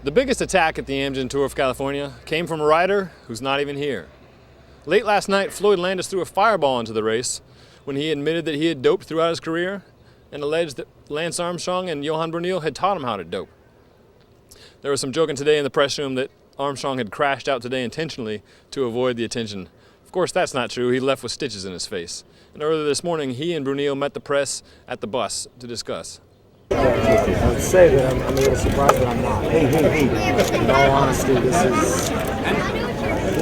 The biggest attack at the Amgen Tour of California came from a rider who's not even here. Late last night, Floyd Landis threw a fireball into the race when he admitted that he had doped throughout his career and alleged that Lance Armstrong and Johan Bruyneel had taught him how to dope. There was some joking today in the press room that Armstrong had crashed out today intentionally to avoid the attention. Of course, that's not true. He left with stitches in his face. And earlier this morning, he and Bruyneel met the press at the bus to discuss. I would say that I'm a little surprised that I'm not. In all honesty, this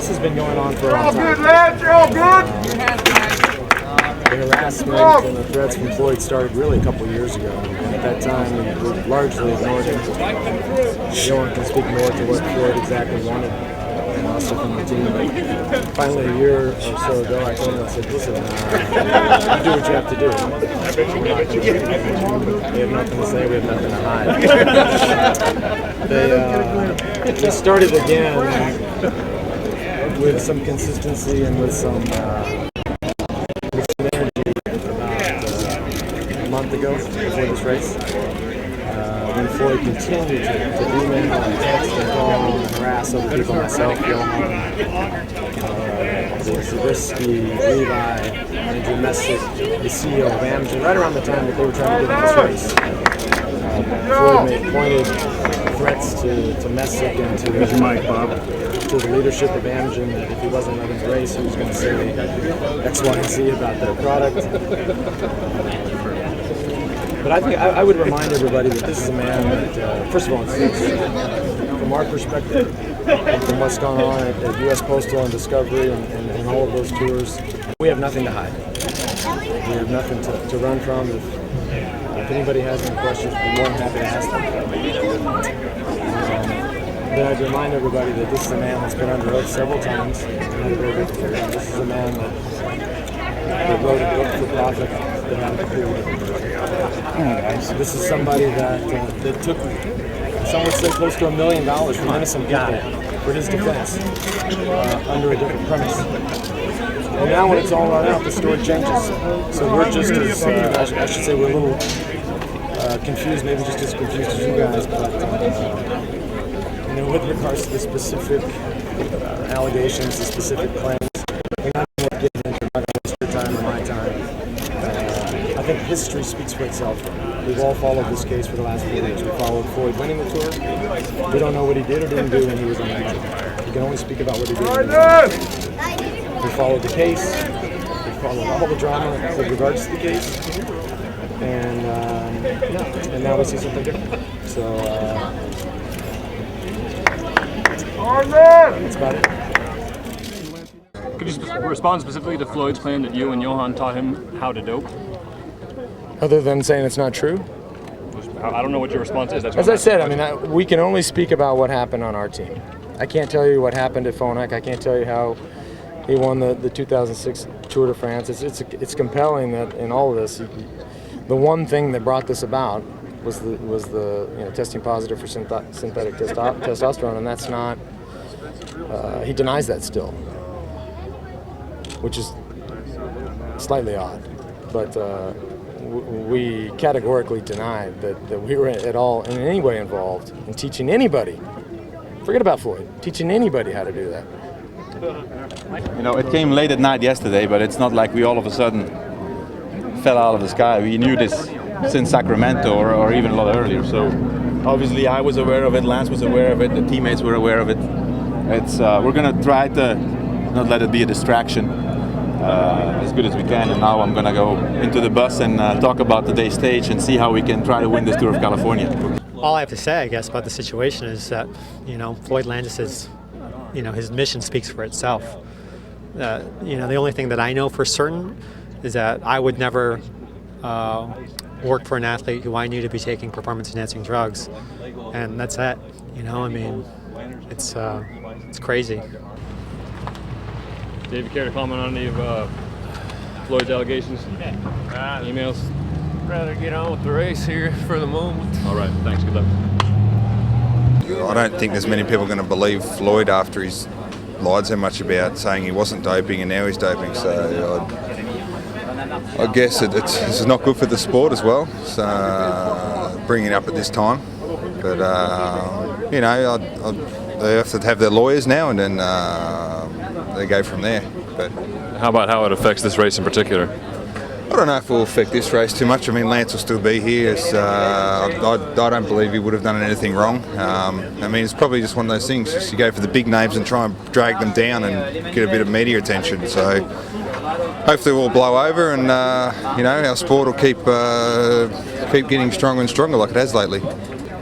has been going on for a long time. Good, lads, you're all good. The harassment and the threats from Floyd started really a couple of years ago. And at that time, we largely ignored it. No one can speak more to what Floyd exactly wanted, and also from the team. But finally, a year or so ago, I told him, I said, listen, you do what you have to do. We have nothing to say, we have nothing to hide. They started again with some consistency and with some energy about a month ago before this race. When Floyd continued to email and text and call and harass other people, myself, Johan, Zabriskie, Levi, Andrew Messick, the CEO of Amgen, right around the time that they were trying to get in this race. Floyd made pointed threats to Messick and to the leadership of Amgen that if he wasn't running the race, he was going to say X, Y, and Z about their product. But I think I would remind everybody that this is a man that, first of all, from our perspective, and from what's gone on at US Postal and Discovery and all of those tours, we have nothing to hide. We have nothing to run from. If anybody has any questions, we're more than happy to ask them. But I'd remind everybody that this is a man that's been under oath several times. This is a man that wrote a book for profit. This is somebody that took, some would say, close to $1 million from innocent people for his defense under a different premise. And now when it's all run out, the story changes. So we're just as, I should say, we're a little confused, maybe just as confused as you guys, but with regards to the specific allegations, the specific claims, we're not going to get into it. I'm not going to waste your time or my time. I think history speaks for itself. We've all followed this case for the last 4 years. We followed Floyd winning the tour. We don't know what he did or didn't do when he was on the tour. We can only speak about what he did. We followed the case. We followed all the drama with regards to the case. And now we see something different. So that's about it. Could you respond specifically to Floyd's claim that you and Johan taught him how to dope? Other than saying it's not true? I don't know what your response is. As I said, we can only speak about what happened on our team. I can't tell you what happened at Phonak. I can't tell you how he won the 2006 Tour de France. It's compelling that in all of this, the one thing that brought this about was the testing positive for synthetic testosterone, and that's not. He denies that still, which is slightly odd, but we categorically denied that we were at all in any way involved in teaching anybody. Forget about Floyd. Teaching anybody how to do that. It came late at night yesterday, but it's not like we all of a sudden fell out of the sky. We knew this since Sacramento or even a lot earlier. So obviously I was aware of it, Lance was aware of it, the teammates were aware of it. We're going to try to not let it be a distraction as good as we can. And now I'm going to go into the bus and talk about today's stage and see how we can try to win this Tour of California. All I have to say, I guess, about the situation is that, Floyd Landis is, his mission speaks for itself. The only thing that I know for certain is that I would never work for an athlete who I knew to be taking performance-enhancing drugs, and that's it. It's crazy. Dave, you care to comment on any of Floyd's allegations? Emails? Rather get on with the race here for the moment. All right, thanks. Good luck. I don't think there's many people going to believe Floyd after he's lied so much about saying he wasn't doping and now he's doping. So I guess it's not good for the sport as well. So bringing it up at this time. But you know, they have to have their lawyers now, and then they go from there. But How about how it affects this race in particular? I don't know if it will affect this race too much. I mean, Lance will still be here. I don't believe he would have done anything wrong. I mean, it's probably just one of those things. Just you go for the big names and try and drag them down and get a bit of media attention. So hopefully we'll blow over, and you know, our sport will keep getting stronger and stronger like it has lately.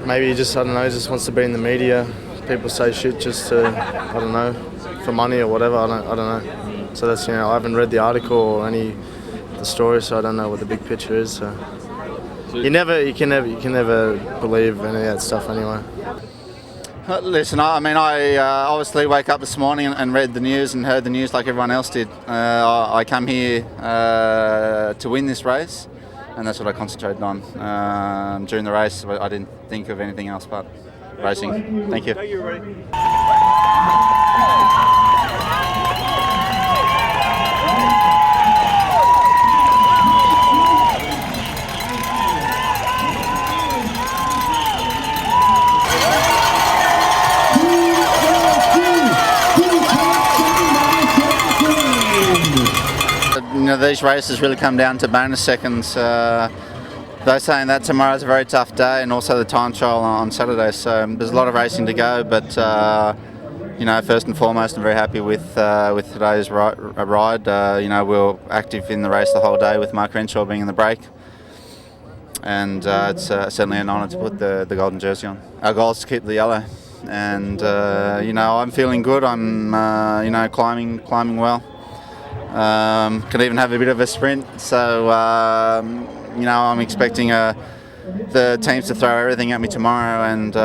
Maybe he just, I don't know, just wants to be in the media. People say shit just to, I don't know, for money or whatever. I don't know. So that's, you know, I haven't read the article or the story, so I don't know what the big picture is. So you can never believe any of that stuff anyway. Listen, I obviously woke up this morning and read the news and heard the news like everyone else did. I come here to win this race, and that's what I concentrated on. During the race, I didn't think of anything else but racing. Thank you. Thank you, Ray. You know, these races really come down to bonus seconds. They're saying that tomorrow's a very tough day, and also the time trial on Saturday. So there's a lot of racing to go, but you know, first and foremost, I'm very happy with today's ride. You know, we were active in the race the whole day with Mark Renshaw being in the break, and it's certainly an honour to put the golden jersey on. Our goal is to keep the yellow, and you know, I'm feeling good. I'm you know, climbing well. Could even have a bit of a sprint, so you know, I'm expecting the teams to throw everything at me tomorrow, and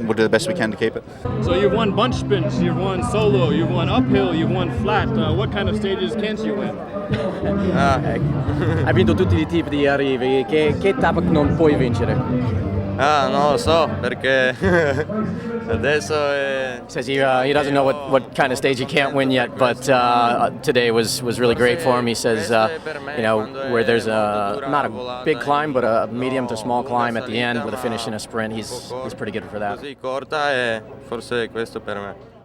we'll do the best we can to keep it. So you've won bunch sprints, you've won solo, you've won uphill, you've won flat. What kind of stages can't you win? Hai vinto tutti i tipi di arrivi, che tappa non puoi vincere? Non lo so, perché adesso è... Says he doesn't know what kind of stage he can't win yet, but today was really great for him. He says, you know, where there's not a big climb, but a medium to small climb at the end with a finish in a sprint, he's pretty good for that. Così corta e forse questo per me.